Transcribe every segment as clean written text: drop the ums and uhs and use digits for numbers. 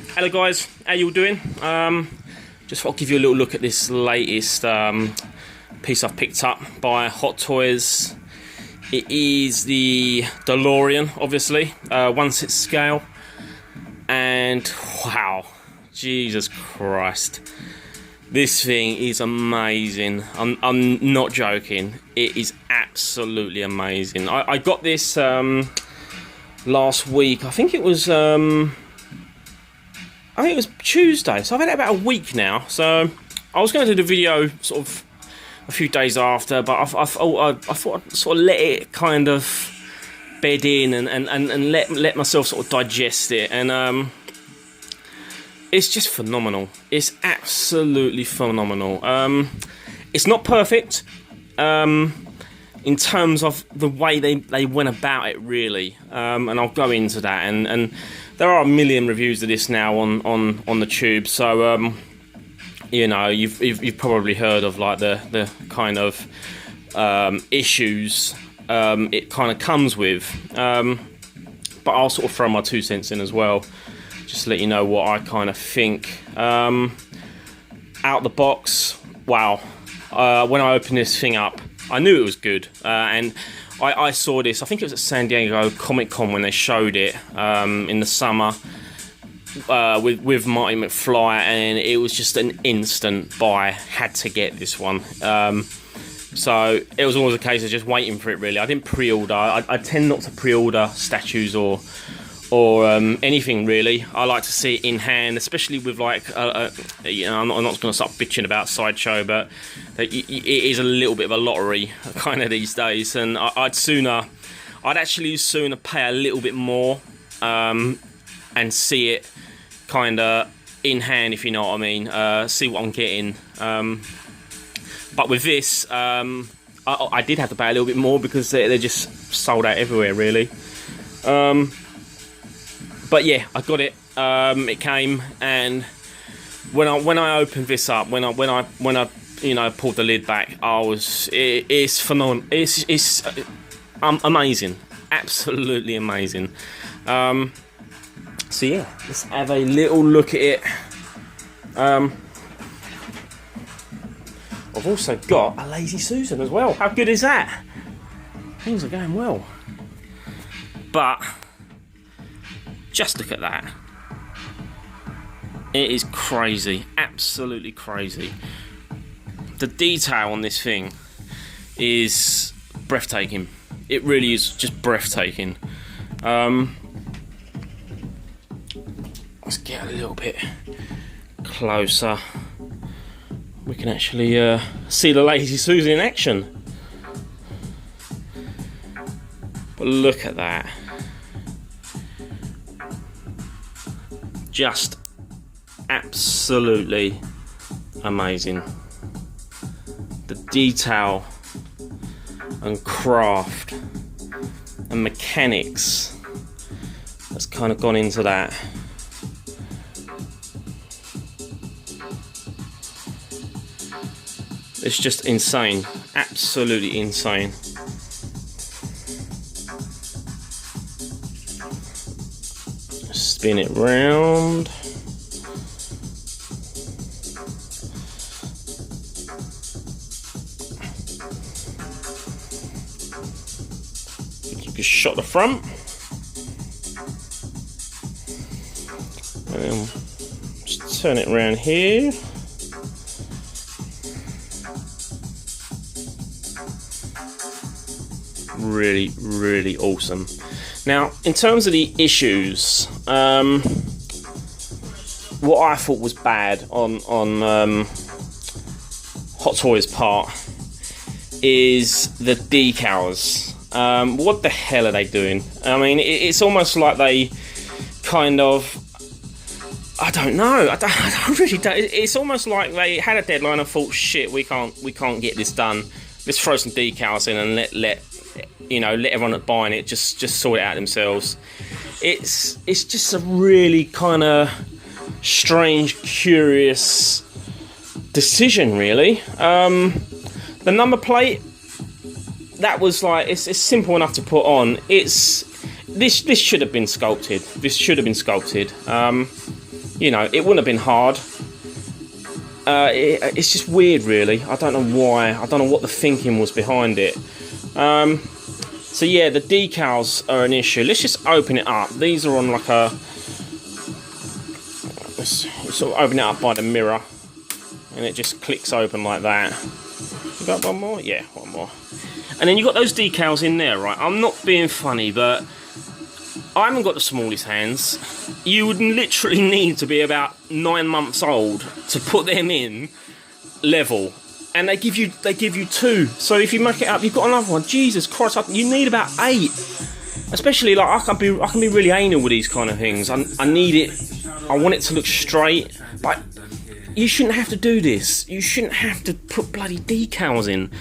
Hello guys, how you all doing? Just thought I'd give you a little look at this latest piece I've picked up by Hot Toys. It is the DeLorean, obviously, 1/6 scale, and wow, Jesus Christ, this thing is amazing. I'm not joking. It is absolutely amazing. I got this last week. I think it was Tuesday, so I've had it about a week now. So I was going to do the video sort of a few days after, but I thought I'd sort of let it kind of bed in and let myself sort of digest it. And it's just phenomenal. It's absolutely phenomenal. It's not perfect in terms of the way they went about it, really. And I'll go into that. And there are a million reviews of this now on the tube. So you know, you've probably heard of like the kind of issues it kind of comes with. But I'll sort of throw my 2 cents in as well, just to let you know what I kind of think. Out the box, wow. When I opened this thing up, I knew it was good. And I saw this, I think it was at San Diego Comic-Con when they showed it in the summer with Marty McFly, and it was just an instant buy. Had to get this one. So it was always a case of just waiting for it, really. I didn't pre-order. I tend not to pre-order statues or anything, really. I like to see it in hand, especially with like you know, I'm not going to start bitching about Sideshow, but it is a little bit of a lottery kind of these days, and I'd actually sooner pay a little bit more and see it kind of in hand, if you know what I mean. See what I'm getting. But with this, I did have to pay a little bit more because they're just sold out everywhere, really. But yeah, I got it. It came, and when I opened this up, when I you know, pulled the lid back, it's phenomenal. It's amazing, absolutely amazing. So yeah, let's have a little look at it. I've also got a Lazy Susan as well. How good is that? Things are going well. But just look at that. It is crazy, absolutely crazy. The detail on this thing is breathtaking. It really is just breathtaking. Let's get a little bit closer. We can actually see the Lazy Susan in action. But look at that. Just absolutely amazing. The detail and craft and mechanics that's kind of gone into that. It's just insane, absolutely insane. Spin it round. Just shot the front. And then just turn it around here. Really, really awesome. Now, in terms of the issues, what I thought was bad on Hot Toys' part is the decals. What the hell are they doing? I mean, it's almost like they kind of, I don't know. I really don't. It's almost like they had a deadline and thought, shit, we can't get this done. Let's throw some decals in and let everyone that's buying it just sort it out themselves. It's just a really kind of strange, curious decision, really. The number plate, that was like, it's simple enough to put on. This should have been sculpted. This should have been sculpted. you know, it wouldn't have been hard. It's just weird, really. I don't know why. I don't know what the thinking was behind it. So yeah, the decals are an issue. Let's just open it up. These are on like a... Let's sort of open it up by the mirror, and it just clicks open like that. You got one more? Yeah, one more. And then you've got those decals in there, right? I'm not being funny, but I haven't got the smallest hands. You would literally need to be about 9 months old to put them in level. And they give you 2. So if you make it up, you've got another one. Jesus Christ, you need about 8. Especially, like, I can be really anal with these kind of things. I need it. I want it to look straight, but you shouldn't have to do this. You shouldn't have to put bloody decals in.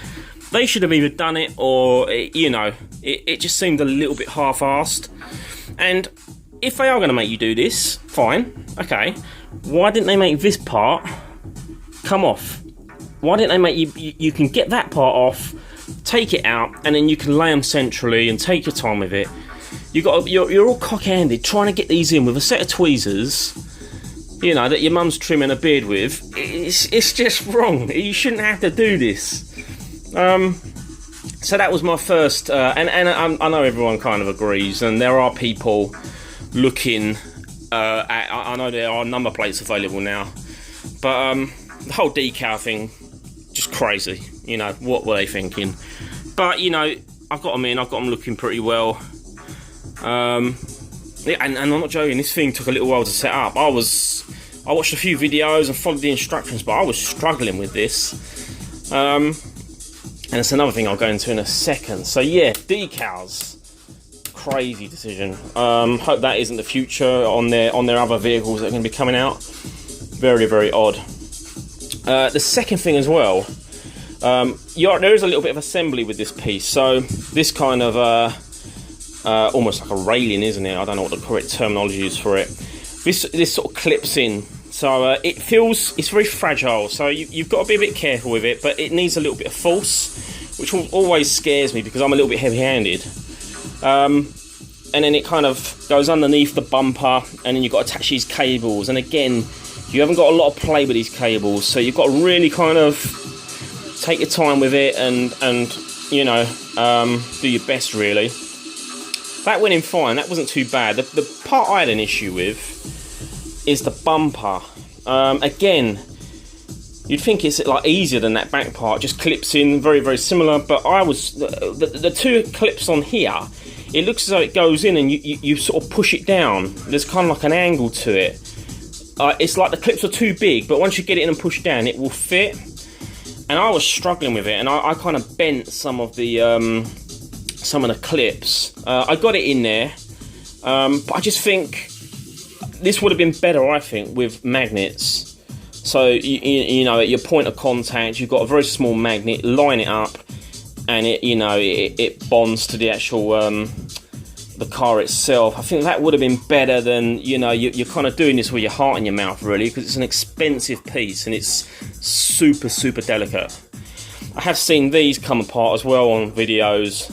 They should have either done it or, you know, it just seemed a little bit half-assed. And if they are going to make you do this, fine, okay. Why didn't they make this part come off? Why didn't they make you can get that part off, take it out, and then you can lay them centrally and take your time with it. You're all cock-handed trying to get these in with a set of tweezers, you know, that your mum's trimming a beard with. It's just wrong. You shouldn't have to do this. So that was my first, and I know everyone kind of agrees, and there are people looking at, I know there are number plates available now, but the whole decal thing, just crazy. You know, what were they thinking? But, you know, I've got them looking pretty well. Yeah, and I'm not joking, this thing took a little while to set up. I watched a few videos and followed the instructions, but I was struggling with this. And it's another thing I'll go into in a second. So yeah, decals, crazy decision. Hope that isn't the future on their other vehicles that are going to be coming out. Very, very odd. The second thing as well, there is a little bit of assembly with this piece. So this kind of almost like a railing, isn't it? I don't know what the correct terminology is for it. This sort of clips in. So it's very fragile, so you've got to be a bit careful with it, but it needs a little bit of force, which always scares me because I'm a little bit heavy-handed. And then it kind of goes underneath the bumper, and then you've got to attach these cables, and again, you haven't got a lot of play with these cables, so you've got to really kind of take your time with it and you know, do your best, really. That went in fine, that wasn't too bad. The part I had an issue with is the bumper. Again, you'd think it's like easier than that back part, just clips in, very, very similar, but the two clips on here, it looks as though it goes in and you sort of push it down. There's kind of like an angle to it. It's like the clips are too big, but once you get it in and push down, it will fit. And I was struggling with it, and I kind of bent some of the clips. I got it in there, but I just think this would have been better, I think, with magnets. So, you know, at your point of contact, you've got a very small magnet, line it up, and it bonds to the actual, the car itself. I think that would have been better than, you know, you're kind of doing this with your heart in your mouth, really, because it's an expensive piece, and it's super, super delicate. I have seen these come apart as well on videos.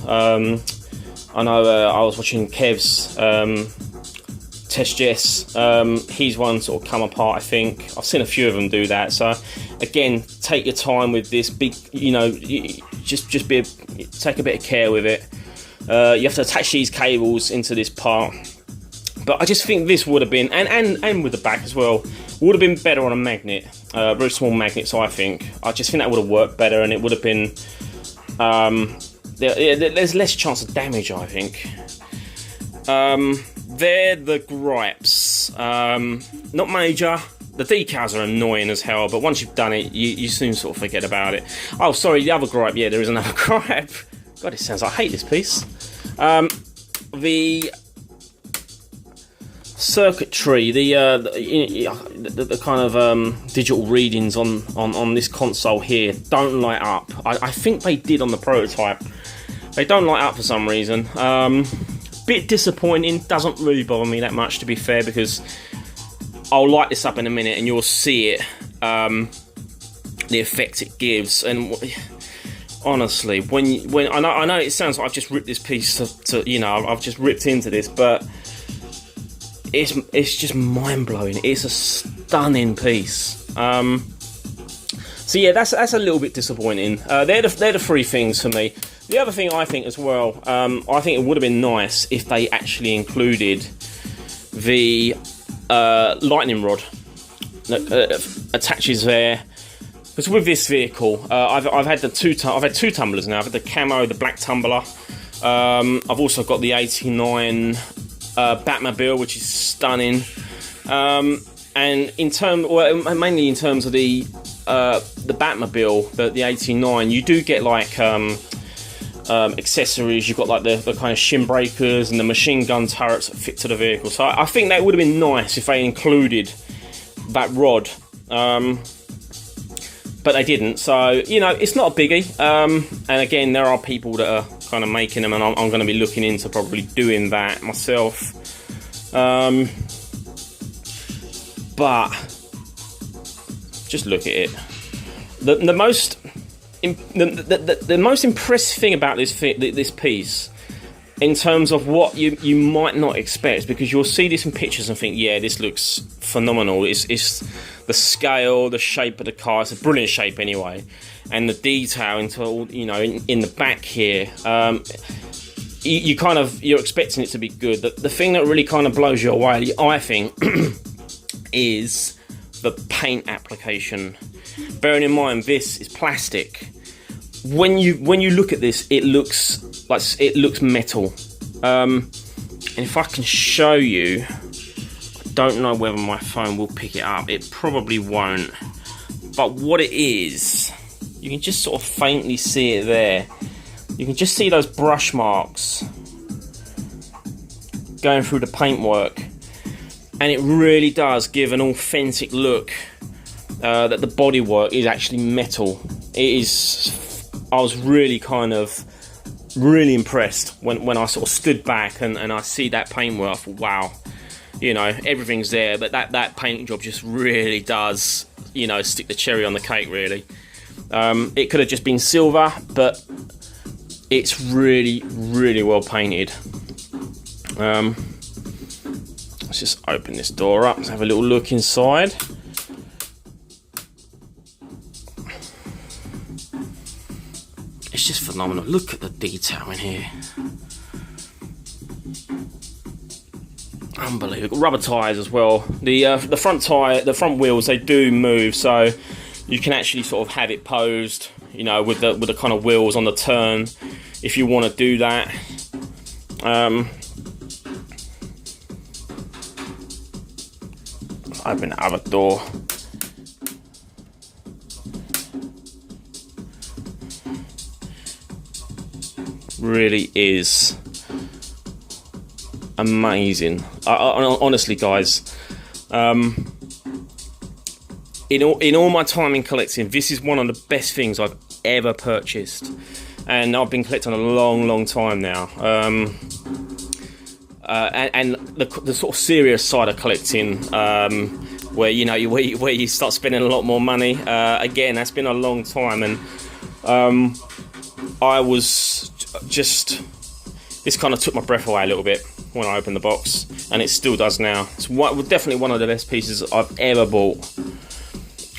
I know I was watching Kev's, Test Jess, he's one sort of come apart, I think. I've seen a few of them do that. So again, take your time with this big, you know, just take a bit of care with it. You have to attach these cables into this part, but I just think this would have been, and with the back as well, would have been better on a magnet, very small magnets. I think I just think that would have worked better, and it would have been there's less chance of damage, I think. They're the gripes. Not major. The decals are annoying as hell, but once you've done it, you soon sort of forget about it. Oh, sorry, the other gripe. Yeah, there is another gripe. God, it sounds like I hate this piece. The circuitry, the kind of digital readings on this console here don't light up. I think they did on the prototype. They don't light up for some reason. Bit disappointing, doesn't really bother me that much, to be fair, because I'll light this up in a minute and you'll see it, the effect it gives. And honestly, when I know it sounds like I've just ripped this piece to you know, I've just ripped into this, but it's just mind-blowing. It's a stunning piece. So yeah, that's a little bit disappointing. They're the three things for me. The other thing I think as well, I think it would have been nice if they actually included the lightning rod that attaches there. Because with this vehicle, I've had two tumblers now. I've had the camo, the black tumbler. I've also got the '89 Batmobile, which is stunning. And mainly in terms of the Batmobile, the '89, you do get like accessories. You've got like the kind of shin breakers and the machine gun turrets that fit to the vehicle. So I think that would have been nice if they included that rod. But they didn't, so you know, it's not a biggie. And again, there are people that are kind of making them, and I'm going to be looking into probably doing that myself. But just look at it. The most impressive thing about this piece, in terms of what you might not expect, because you'll see this in pictures and think, yeah, this looks phenomenal. It's the scale, the shape of the car. It's a brilliant shape anyway, and the detail into all, you know, in the back here. You're expecting it to be good. The thing that really kind of blows you away, I think, is the paint application. Bearing in mind this is plastic. When you look at this, it looks metal. And if I can show you, I don't know whether my phone will pick it up. It probably won't. But what it is, you can just sort of faintly see it there. You can just see those brush marks going through the paintwork, and it really does give an authentic look. That the bodywork is actually metal. It is. I was really impressed when I sort of stood back and I see that paintwork. I thought, wow, you know, everything's there, but that paint job just really does, you know, stick the cherry on the cake, really. It could have just been silver, but it's really, really well painted. Let's just open this door up. Let's have a little look inside. It's just phenomenal. Look at the detail in here. Unbelievable. Rubber tyres as well. The front wheels, they do move, so you can actually sort of have it posed, you know, with the kind of wheels on the turn, if you want to do that. Open the other door. Really is amazing. Honestly, guys, in all my time in collecting, this is one of the best things I've ever purchased, and I've been collecting a long time now. And the sort of serious side of collecting, where you start spending a lot more money. Again, that's been a long time, and I was just, this kind of took my breath away a little bit when I opened the box, and it still does now. It's definitely one of the best pieces I've ever bought.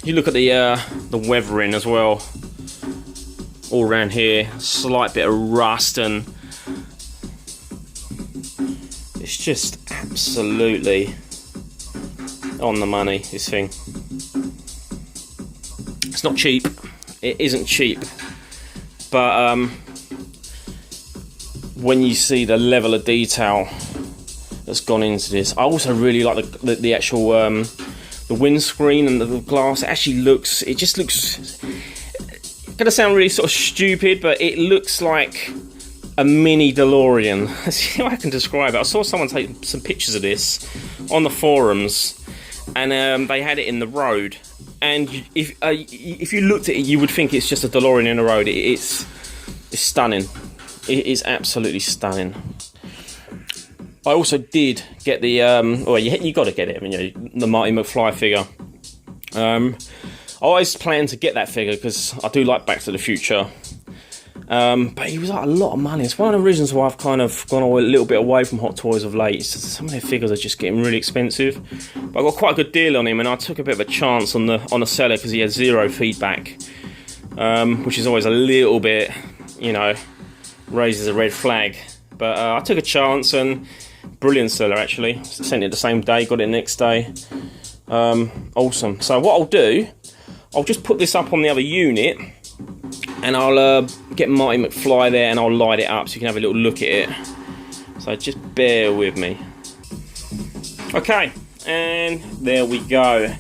You look at the weathering as well, all around here, slight bit of rust, and it's just absolutely on the money, this thing. It's not cheap, it isn't cheap, but when you see the level of detail that's gone into this, I also really like the actual the windscreen and the glass. It actually looks, it just looks, gonna sound really sort of stupid, but it looks like a mini DeLorean. That's how I can describe it. I saw someone take some pictures of this on the forums, and they had it in the road. And if you looked at it, you would think it's just a DeLorean in the road. It's stunning. It is absolutely stunning. I also did get the you got to get it. I mean, the Marty McFly figure. I always planned to get that figure because I do like Back to the Future. But he was like a lot of money. It's one of the reasons why I've kind of gone a little bit away from Hot Toys of late. Some of their figures are just getting really expensive. But I got quite a good deal on him, and I took a bit of a chance on the seller because he had 0 feedback, which is always a little bit, you know, raises a red flag. But I took a chance, and brilliant seller actually. Sent it the same day, got it the next day. Awesome. So what I'll do, I'll just put this up on the other unit, and I'll get Marty McFly there and I'll light it up so you can have a little look at it. So just bear with me. Okay, and there we go.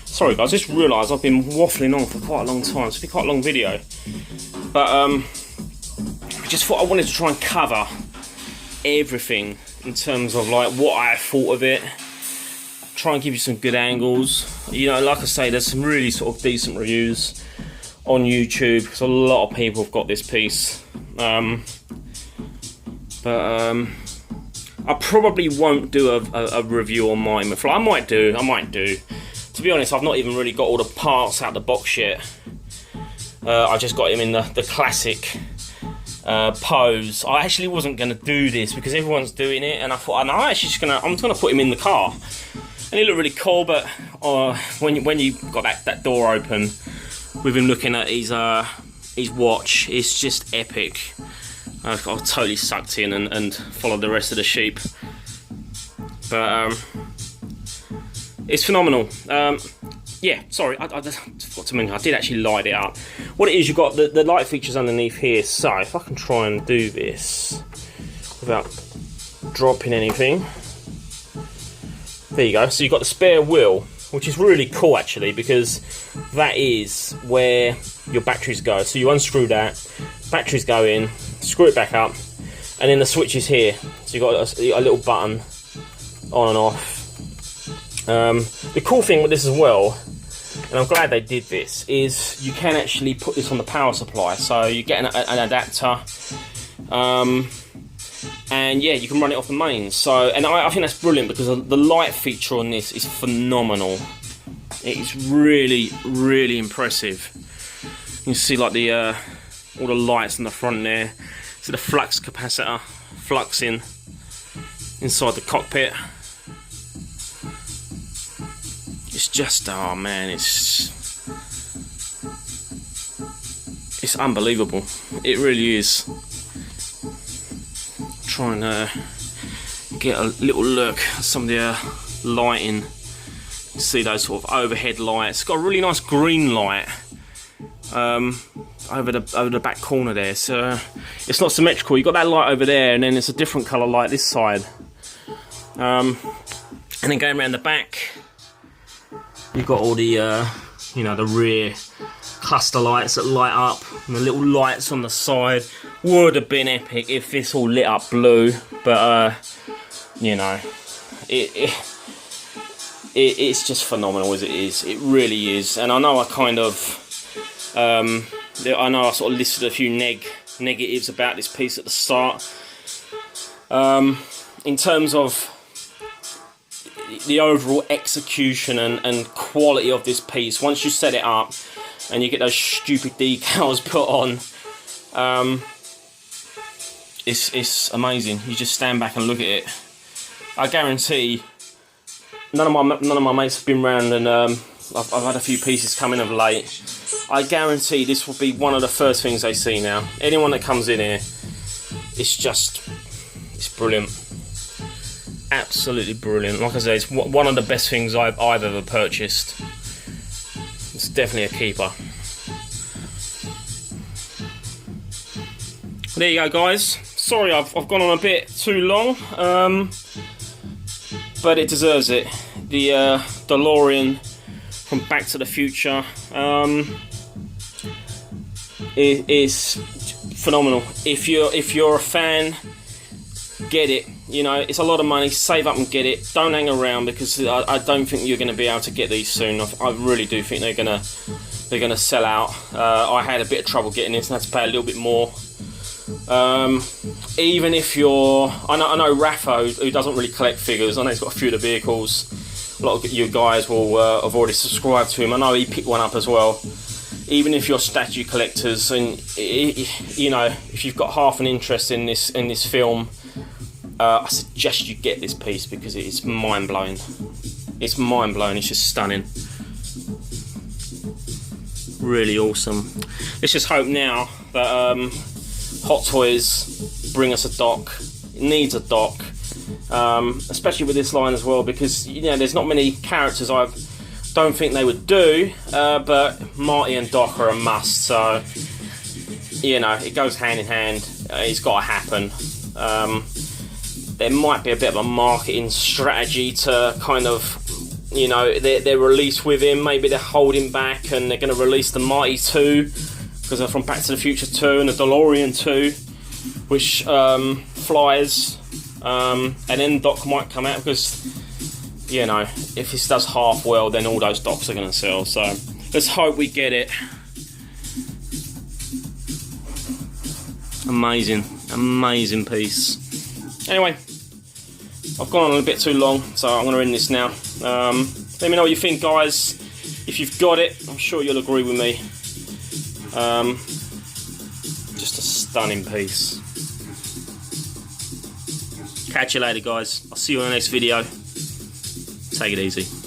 Sorry guys, I just realised I've been waffling on for quite a long time. It's been quite a long video. But I just thought I wanted to try and cover everything in terms of like what I thought of it. Try and give you some good angles. You know, like I say, there's some really sort of decent reviews on YouTube because a lot of people have got this piece. I probably won't do a review on Marty McFly. I might do. To be honest, I've not even really got all the parts out the box yet. I just got him in the classic pose. I actually wasn't going to do this because everyone's doing it, and I thought, I'm just gonna put him in the car. And he looked really cool, but when you got that door open with him looking at his watch, it's just epic. I got totally sucked in and followed the rest of the sheep. But it's phenomenal. Yeah, sorry, I forgot to mention, I did actually light it up. What it is, you've got the light features underneath here. So if I can try and do this without dropping anything. There you go. So you've got the spare wheel, which is really cool actually, because that is where your batteries go. So you unscrew that, batteries go in, screw it back up, and then the switch is here. So you've got a little button on and off. The cool thing with this as well, and I'm glad they did this, is you can actually put this on the power supply. So you get an adapter, and yeah, you can run it off the mains. So, and I think that's brilliant because the light feature on this is phenomenal. It is really, really impressive. You can see like the all the lights in the front there. See the flux capacitor fluxing inside the cockpit. It's just, oh man, it's unbelievable. It really is. Trying to get a little look at some of the lighting. You see those sort of overhead lights. It's got a really nice green light over the back corner there. So it's not symmetrical. You've got that light over there, and then it's a different colour light this side. And then going around the back, you've got all the you know, the rear cluster lights that light up, and the little lights on the side. Would have been epic if this all lit up blue, but you know, it's just phenomenal as it is. It really is. And I know I kind of I know I sort of listed a few negatives about this piece at the start. In terms of the overall execution and quality of this piece, once you set it up and you get those stupid decals put on, it's amazing. You just stand back and look at it. I guarantee none of my mates have been round, and I've had a few pieces come in of late. I guarantee this will be one of the first things they see now. Anyone that comes in here, it's brilliant. Absolutely brilliant. Like I say, it's one of the best things I've ever purchased. It's definitely a keeper. There you go, guys. Sorry I've gone on a bit too long, but it deserves it. The DeLorean from Back to the Future is phenomenal. If you're a fan, get it. You know, it's a lot of money. Save up and get it. Don't hang around, because I don't think you're going to be able to get these soon. I really do think they're gonna sell out. I had a bit of trouble getting this and had to pay a little bit more. Even if you're, I know Rafa, who doesn't really collect figures. I know he's got a few of the vehicles. A lot of you guys will have already subscribed to him. I know he picked one up as well. even if you're statue collectors, and you know, if you've got half an interest in this film, I suggest you get this piece because it is mind-blowing. It's mind-blowing. It's just stunning. Really awesome. Let's just hope now that Hot Toys bring us a dock. It needs a dock, especially with this line as well, because you know there's not many characters I don't think they would do, but Marty and Doc are a must. So you know it goes hand in hand. It's got to happen. There might be a bit of a marketing strategy to kind of, you know, they're released with him. Maybe they're holding back and they're going to release the Marty 2 because they're from Back to the Future 2 and the DeLorean 2, which flies. And then Doc might come out because, you know, if this does half well, then all those Docs are going to sell. So let's hope we get it. Amazing, amazing piece. Anyway, I've gone on a bit too long, so I'm going to end this now. Let me know what you think, guys. If you've got it, I'm sure you'll agree with me. Just a stunning piece. Catch you later, guys. I'll see you on the next video. Take it easy.